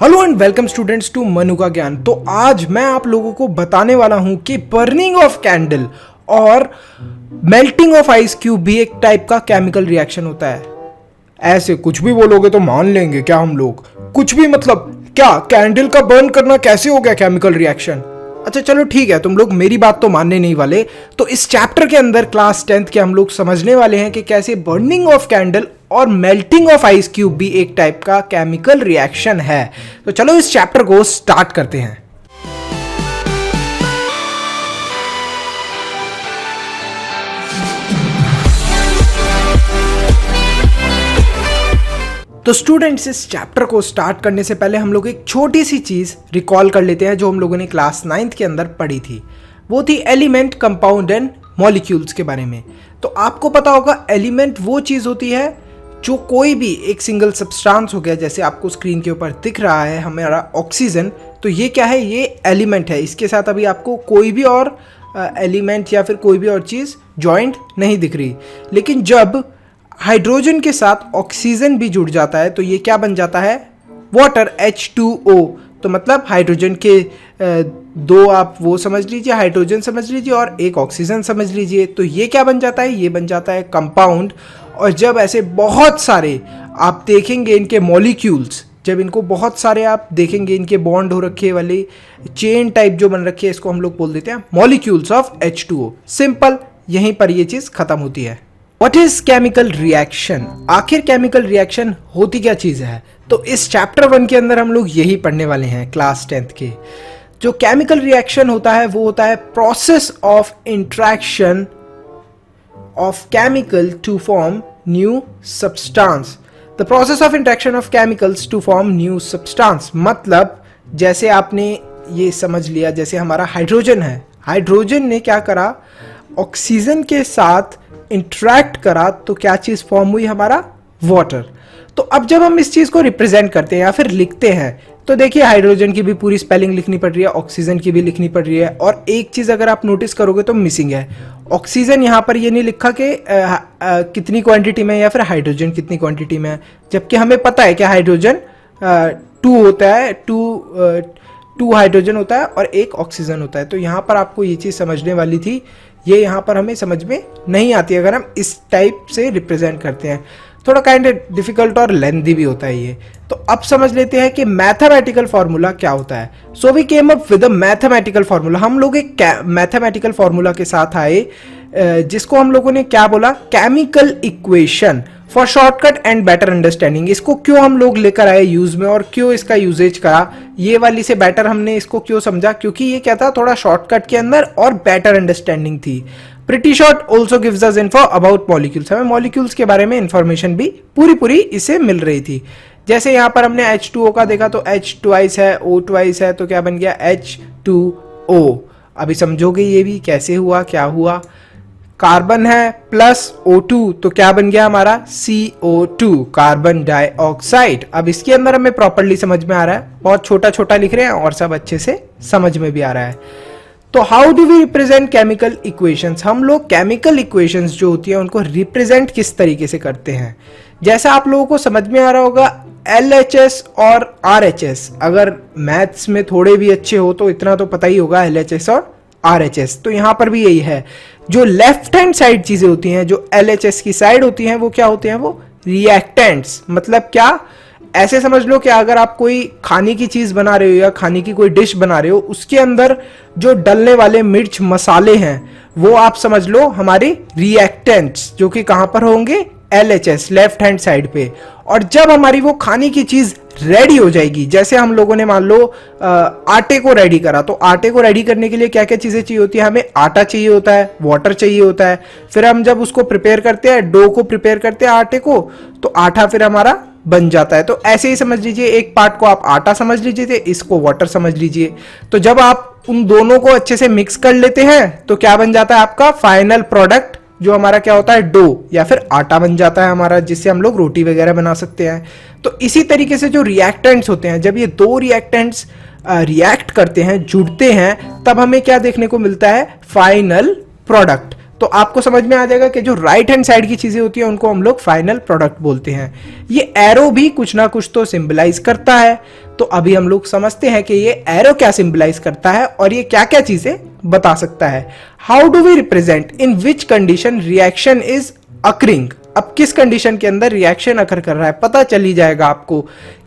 Hello and welcome students to Manu का ज्ञान। तो आज मैं आप लोगों को बताने वाला हूं कि बर्निंग ऑफ कैंडल और मेल्टिंग ऑफ आइस क्यूब भी एक टाइप का केमिकल रिएक्शन होता है। ऐसे कुछ भी बोलोगे तो मान लेंगे क्या हम लोग? कुछ भी मतलब क्या कैंडल का बर्न करना कैसे हो गया केमिकल रिएक्शन? अच्छा चलो ठीक है, तुम लोग मेरी बात तो मानने नहीं वाले। तो इस चैप्टर के अंदर क्लास 10th के हम लोग समझने वाले हैं कि कैसे बर्निंग ऑफ कैंडल और मेल्टिंग ऑफ आइस क्यूब भी एक टाइप का केमिकल रिएक्शन है। तो चलो इस चैप्टर को स्टार्ट करते हैं। तो स्टूडेंट्स, इस चैप्टर को स्टार्ट करने से पहले हम लोग एक छोटी सी चीज रिकॉल कर लेते हैं जो हम लोगों ने क्लास 9th के अंदर पढ़ी थी। वो थी एलिमेंट, कंपाउंड एंड मॉलिक्यूल्स के बारे में। तो आपको पता होगा एलिमेंट वो चीज होती है जो कोई भी एक सिंगल सब्सटेंस हो गया, जैसे आपको स्क्रीन के ऊपर दिख रहा है हमारा ऑक्सीजन, तो ये क्या है? ये एलिमेंट है। इसके साथ अभी आपको कोई भी और एलिमेंट या फिर कोई भी और चीज़ जॉइंट नहीं दिख रही। लेकिन जब हाइड्रोजन के साथ ऑक्सीजन भी जुड़ जाता है तो ये क्या बन जाता है? Water, H2O। तो मतलब हाइड्रोजन के दो आप वो समझ लीजिए, हाइड्रोजन समझ लीजिए और एक ऑक्सीजन समझ लीजिए। तो ये क्या बन जाता है? ये बन जाता है कंपाउंड। और जब ऐसे बहुत सारे आप देखेंगे इनके मॉलिक्यूल्स, जब इनको बहुत सारे आप देखेंगे इनके बॉन्ड हो रखे वाले चेन टाइप जो बन रखी है, इसको हम लोग बोल देते हैं मॉलिक्यूल्स ऑफ H2O। सिंपल, यहीं पर ये चीज़ खत्म होती है। What is chemical reaction? आखिर केमिकल रिएक्शन होती क्या चीज़ है? तो इस चैप्टर 1 के अंदर हम लोग यही पढ़ने वाले हैं क्लास 10th के। जो केमिकल रिएक्शन होता है वो होता है process of interaction of chemical to form new substance. The process of interaction of chemicals to form new substance. मतलब जैसे आपने ये समझ लिया, जैसे हमारा हाइड्रोजन है, हाइड्रोजन ने क्या करा? ऑक्सीजन के साथ इंटरेक्ट करा तो क्या चीज़ फॉर्म हुई? हमारा वाटर। तो अब जब हम इस चीज़ को रिप्रेजेंट करते हैं या फिर लिखते हैं तो देखिए हाइड्रोजन की भी पूरी स्पेलिंग लिखनी पड़ रही है, ऑक्सीजन की भी लिखनी पड़ रही है। और एक चीज़ अगर आप नोटिस करोगे तो मिसिंग है। ऑक्सीजन यहाँ पर ये नहीं लिखा कि कितनी क्वांटिटी में या फिर हाइड्रोजन कितनी क्वांटिटी में है, जबकि हमें पता है कि हाइड्रोजन 2 होता है, 2 हाइड्रोजन होता है और 1 ऑक्सीजन होता है। तो यहाँ पर आपको ये चीज़ समझने वाली थी, ये यहाँ पर हमें समझ में नहीं आती अगर हम इस टाइप से रिप्रेजेंट करते हैं। थोड़ा काइंड डिफिकल्ट और लेंथी भी होता है ये। तो अब समझ लेते हैं कि मैथमेटिकल फार्मूला क्या होता है। So we came up with a mathematical formula. हम लोग एक मैथमेटिकल फार्मूला के साथ आए जिसको हम लोगों ने क्या बोला? Chemical equation for shortcut and better understanding. इसको क्यों हम लोग लेकर आए यूज में और क्यों इसका यूजेज करा? ये वाली से बेटर हमने इसको क्यों समझा? क्योंकि ये क्या था? थोड़ा शॉर्टकट के अंदर और बेटर अंडरस्टैंडिंग थी। Pretty short also gives us info about molecules. हमें मॉलिक्यूल्स के बारे में इंफॉर्मेशन भी पूरी इससे मिल रही थी। जैसे यहाँ पर हमने H2O का देखा तो H ट्वाइस है, O ट्वाइस है, तो क्या बन गया? H2O। अभी समझोगे ये भी कैसे हुआ, क्या हुआ? कार्बन है प्लस O2 तो क्या बन गया हमारा? CO2, carbon dioxide. अब इसके अंदर हमें प्रॉपर्ली समझ में आ रहा है, बहुत छोटा छोटा लिख रहे हैं और सब अच्छे से समझ में भी आ रहा है। तो how do we represent chemical equations? हम लोग केमिकल इक्वेशंस जो होती है उनको रिप्रेजेंट किस तरीके से करते हैं? जैसा आप लोगों को समझ में आ रहा होगा, LHS और RHS। अगर मैथ्स में थोड़े भी अच्छे हो तो इतना तो पता ही होगा, LHS और RHS। तो यहाँ पर भी यही है। जो लेफ्ट हैंड साइड चीजें होती हैं, जो LHS की साइड होती हैं, वो क्या होते हैं? वो रिएक्टेंट्स। मतलब क्या? ऐसे समझ लो कि अगर आप कोई खाने की चीज बना रहे हो या खाने की कोई डिश बना रहे हो, उसके अंदर जो डलने वाले मिर्च मसाले हैं वो आप समझ लो हमारे रिएक्टेंट्स, जो कि कहां पर होंगे? LHS, लेफ्ट हैंड साइड पे। और जब हमारी वो खाने की चीज रेडी हो जाएगी, जैसे हम लोगों ने मान लो आटे को रेडी करा, तो आटे को रेडी करने के लिए क्या क्या चीजें चाहिए होती है? हमें आटा चाहिए होता है, वाटर चाहिए होता है। फिर हम जब उसको प्रिपेयर करते हैं, डो को प्रिपेयर करते हैं आटे को, तो आटा फिर हमारा बन जाता है। तो ऐसे ही समझ लीजिए, एक पार्ट को आप आटा समझ लीजिए थे, इसको वाटर समझ लीजिए। तो जब आप उन दोनों को अच्छे से मिक्स कर लेते हैं तो क्या बन जाता है आपका फाइनल प्रोडक्ट, जो हमारा क्या होता है? डो या फिर आटा बन जाता है हमारा, जिससे हम लोग रोटी वगैरह बना सकते हैं। तो इसी तरीके से जो रिएक्टेंट्स होते हैं, जब ये दो रिएक्टेंट्स रिएक्ट करते हैं, जुड़ते हैं, तब हमें क्या देखने को मिलता है? Final product. तो आपको समझ में आ जाएगा कि जो राइट हैंड साइड की चीजें होती है उनको हम लोग फाइनल प्रोडक्ट बोलते हैं। ये एरो भी कुछ ना कुछ तो सिंबलाइज करता है, तो अभी हम लोग समझते हैं कि ये एरो क्या सिंबलाइज करता है और ये क्या क्या चीजें बता सकता है। How do we represent in which condition reaction is occurring. अब किस कंडीशन के अंदर रिएक्शन अकर कर रहा है पता चल ही जाएगा आपको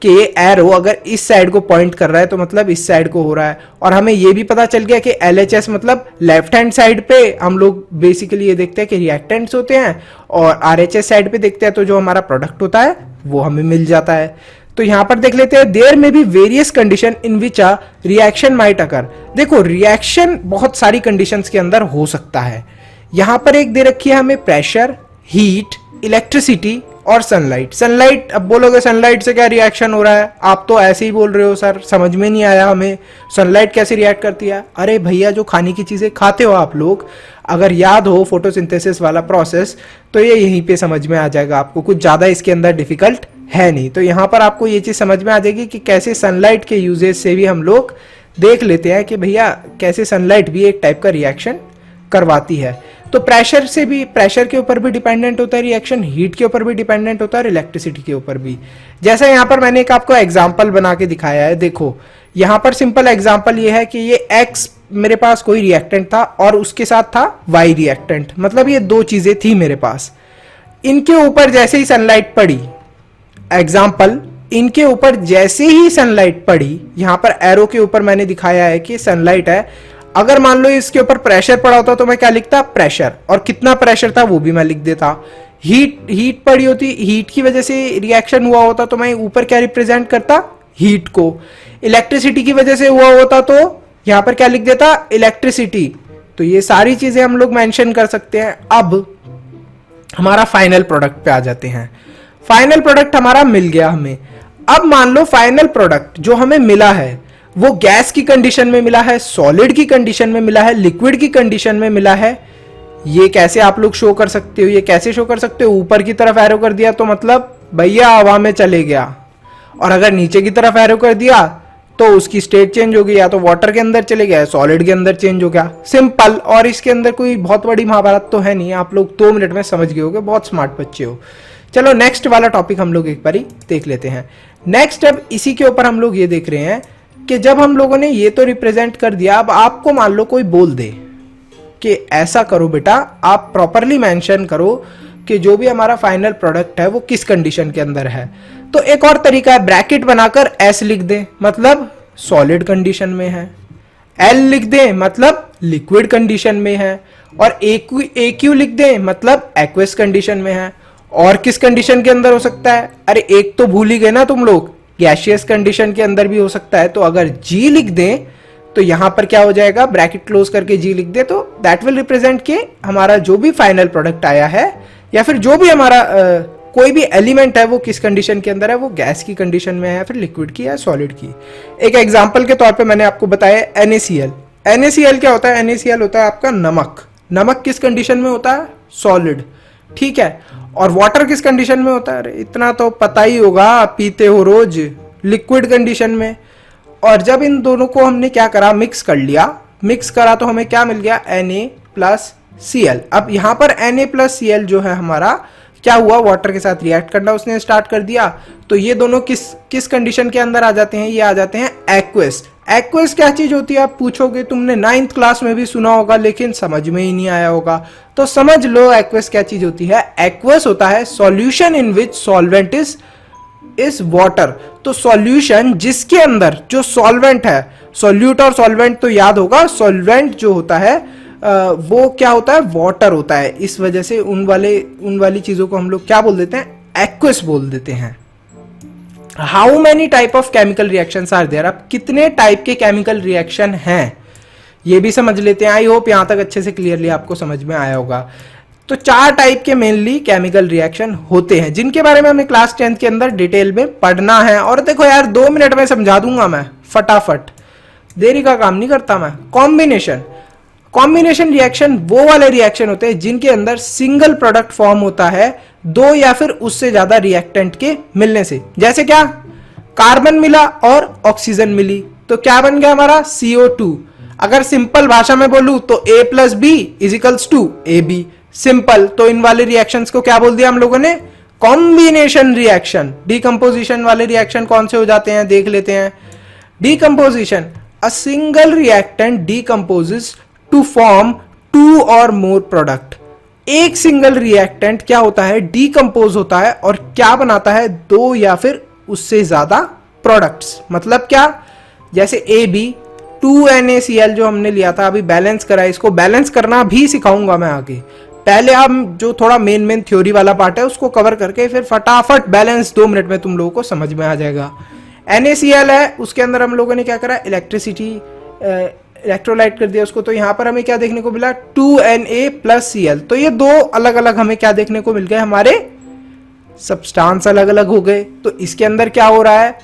कि ये एरो अगर इस साइड को पॉइंट कर रहा है तो मतलब इस साइड को हो रहा है। और हमें ये भी पता चल गया कि LHS मतलब लेफ्ट हैंड साइड पे हम लोग बेसिकली ये देखते हैं कि रिएक्टेंट्स होते हैं, और RHS साइड पे देखते हैं तो जो हमारा प्रोडक्ट होता है वो हमें मिल जाता है। तो यहां पर देख लेते हैं, देयर में be various condition in which a reaction might occur. देखो रिएक्शन बहुत सारी कंडीशंस के अंदर हो सकता है। यहां पर एक दे रखी है हमें प्रेशर, हीट, इलेक्ट्रिसिटी और सनलाइट। सनलाइट, अब बोलोगे सनलाइट से क्या रिएक्शन हो रहा है, आप तो ऐसे ही बोल रहे हो सर, समझ में नहीं आया हमें, सनलाइट कैसे रिएक्ट करती है। अरे भैया जो खाने की चीजें खाते हो आप लोग, अगर याद हो फोटोसिंथेसिस वाला प्रोसेस तो ये यहीं पे समझ में आ जाएगा आपको, कुछ ज्यादा इसके अंदर डिफिकल्ट है नहीं। तो यहाँ पर आपको ये चीज समझ में आ जाएगी कि कैसे सनलाइट के यूजेज से भी हम लोग देख लेते हैं कि भैया कैसे सनलाइट भी एक टाइप का रिएक्शन करवाती है। तो प्रेशर से भी, प्रेशर के ऊपर भी डिपेंडेंट होता है रिएक्शन, हीट के ऊपर भी डिपेंडेंट होता है और इलेक्ट्रिसिटी के ऊपर भी। जैसा यहाँ पर मैंने एक आपको एग्जांपल बना के दिखाया है, देखो यहाँ पर सिंपल एग्जांपल ये है कि ये X मेरे पास कोई रिएक्टेंट था और उसके साथ था Y रिएक्टेंट, मतलब ये दो चीजें थी मेरे पास। इनके ऊपर जैसे ही सनलाइट पड़ी, एग्जाम्पल इनके ऊपर जैसे ही सनलाइट पड़ी, यहाँ पर एरो के ऊपर मैंने दिखाया है कि सनलाइट है, अगर मान लो इसके ऊपर प्रेशर पड़ा होता तो मैं क्या लिखता, प्रेशर, और कितना प्रेशर था वो भी मैं लिख देता। हीट पड़ी होती, हीट की वजह से रिएक्शन हुआ होता तो मैं ऊपर क्या रिप्रेजेंट करता, हीट को। इलेक्ट्रिसिटी की वजह से हुआ होता तो यहां पर क्या लिख देता, इलेक्ट्रिसिटी। तो ये सारी चीजें हम लोग मेंशन कर सकते हैं। अब हमारा फाइनल प्रोडक्ट पे आ जाते हैं। फाइनल प्रोडक्ट हमारा मिल गया हमें। अब मान लो फाइनल प्रोडक्ट जो हमें मिला है वो गैस की कंडीशन में मिला है, सॉलिड की कंडीशन में मिला है, लिक्विड की कंडीशन में मिला है। ये कैसे आप लोग शो कर सकते हो, ये कैसे शो कर सकते हो, ऊपर की तरफ एरो कर दिया तो मतलब भैया हवा में चले गया, और अगर नीचे की तरफ एरो कर दिया तो उसकी स्टेट चेंज हो गई, या तो वाटर के अंदर चले गया, सॉलिड के अंदर चेंज हो गया, सिंपल। और इसके अंदर कोई बहुत बड़ी महाभारत तो है नहीं, आप लोग 2 मिनट में समझ गए होगे, बहुत स्मार्ट बच्चे हो। चलो नेक्स्ट वाला टॉपिक हम लोग एक बारी देख लेते हैं। नेक्स्ट अब इसी के ऊपर हम लोग ये देख रहे हैं कि जब हम लोगों ने ये तो रिप्रेजेंट कर दिया, अब आपको मान लो कोई बोल दे कि ऐसा करो बेटा, आप प्रॉपरली मेंशन करो कि जो भी हमारा फाइनल प्रोडक्ट है वो किस कंडीशन के अंदर है। तो एक और तरीका है, ब्रैकेट बनाकर S लिख दें, मतलब सॉलिड कंडीशन में है, L लिख दें मतलब लिक्विड कंडीशन में है, और AQ लिख दें मतलब एक्वस कंडीशन में है। और किस कंडीशन के अंदर हो सकता है, अरे एक तो भूल ही गए ना तुम लोग, गैसियस कंडीशन के अंदर भी हो सकता है। तो अगर G लिख दें तो यहां पर क्या हो जाएगा, ब्रैकेट क्लोज करके G लिख दे तो दैट विल रिप्रेजेंट के हमारा जो भी फाइनल प्रोडक्ट आया है, या फिर जो भी हमारा कोई भी एलिमेंट है वो किस कंडीशन के अंदर है, वो गैस की कंडीशन में है, फिर लिक्विड की या सॉलिड की। एक एग्जांपल के तौर पे मैंने आपको बताया NaCl। NaCl क्या होता है, NaCl होता है आपका नमक। नमक किस कंडीशन में होता है, सॉलिड, ठीक है। और वाटर किस कंडीशन में होता है, अरे इतना तो पता ही होगा, पीते हो रोज, लिक्विड कंडीशन में। और जब इन दोनों को हमने क्या करा, मिक्स कर लिया, मिक्स करा तो हमें क्या मिल गया, Na+Cl। अब यहां पर Na+Cl जो है हमारा क्या हुआ, वाटर के साथ रिएक्ट करना उसने स्टार्ट कर दिया, तो ये दोनों किस कंडीशन के अंदर आ जाते हैं, ये आ जाते हैं एक्वस। एक्वस क्या चीज होती है आप पूछोगे, तुमने 9th क्लास में भी सुना होगा लेकिन समझ में ही नहीं आया होगा, तो समझ लो एक्वस क्या चीज होती है। एक्वस होता है solution in which solvent is water. तो सॉल्यूशन जिसके अंदर जो सॉल्वेंट है, सॉल्यूट और सॉल्वेंट तो याद होगा, सॉल्वेंट जो होता है वो क्या होता है, वाटर होता है। इस वजह से उन वाली चीजों को हम लोग क्या बोल देते हैं, एक्वस बोल देते हैं। How many type of chemical reactions are there, अब कितने टाइप के केमिकल रिएक्शन हैं ये भी समझ लेते हैं। आई होप यहां तक अच्छे से क्लियरली आपको समझ में आया होगा। तो 4 टाइप के मेनली केमिकल रिएक्शन होते हैं, जिनके बारे में हमें क्लास 10th के अंदर डिटेल में पढ़ना है। और देखो यार 2 मिनट में समझा दूंगा मैं फटाफट, देरी का काम नहीं करता मैं। कॉम्बिनेशन रिएक्शन वो वाले रिएक्शन होते हैं जिनके अंदर सिंगल प्रोडक्ट फॉर्म होता है 2 या फिर उससे ज्यादा रिएक्टेंट के मिलने से। जैसे क्या, कार्बन मिला और ऑक्सीजन मिली तो क्या बन गया हमारा CO2। अगर सिंपल भाषा में बोलूं तो A plus B is equals to A B, simple. तो इन वाले रिएक्शंस को क्या बोल दिया हम लोगों ने, कॉम्बिनेशन रिएक्शन। डिकम्पोजिशन वाले रिएक्शन कौन से हो जाते हैं देख लेते हैं। Decomposition, a single reactant decomposes to form 2 और मोर प्रोडक्ट। एक सिंगल रिएक्टेंट क्या होता है, डिकम्पोज होता है और क्या बनाता है, 2 या फिर उससे ज्यादा प्रोडक्ट्स। मतलब क्या, जैसे AB 2NaCl जो हमने लिया था, अभी बैलेंस करा है, इसको बैलेंस करना भी सिखाऊंगा मैं आगे। पहले हम जो थोड़ा मेन थ्योरी वाला पार्ट है उसको कवर करके फिर फटाफट बैलेंस 2 मिनट में तुम लोगों को समझ में आ जाएगा। NaCl है, उसके अंदर हम लोगों ने क्या करा, इलेक्ट्रिसिटी इलेक्ट्रोलाइट कर दिया उसको। तो यहाँ पर हमें क्या देखने को मिला, 2Na प्लस Cl। तो ये 2 अलग अलग हमें क्या देखने को मिल गए, हमारे सब्सटेंस अलग अलग हो गए। तो इसके अंदर क्या हो रहा है,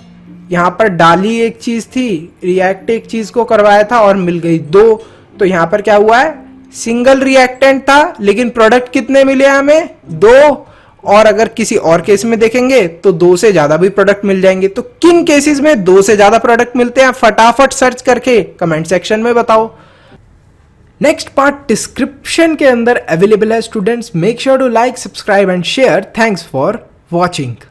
यहाँ पर डाली एक चीज थी, रिएक्ट एक चीज को करवाया था और मिल गई 2। तो यहाँ पर क्या हुआ है, सिंगल रिएक्टेंट था लेकिन प्रोडक्ट कितने मिले हमें, 2। और अगर किसी और केस में देखेंगे तो 2 से ज्यादा भी प्रोडक्ट मिल जाएंगे। तो किन केसेस में 2 से ज्यादा प्रोडक्ट मिलते हैं, फटाफट सर्च करके कमेंट सेक्शन में बताओ। नेक्स्ट पार्ट डिस्क्रिप्शन के अंदर अवेलेबल है students. Make sure to like, subscribe and share. Thanks for watching.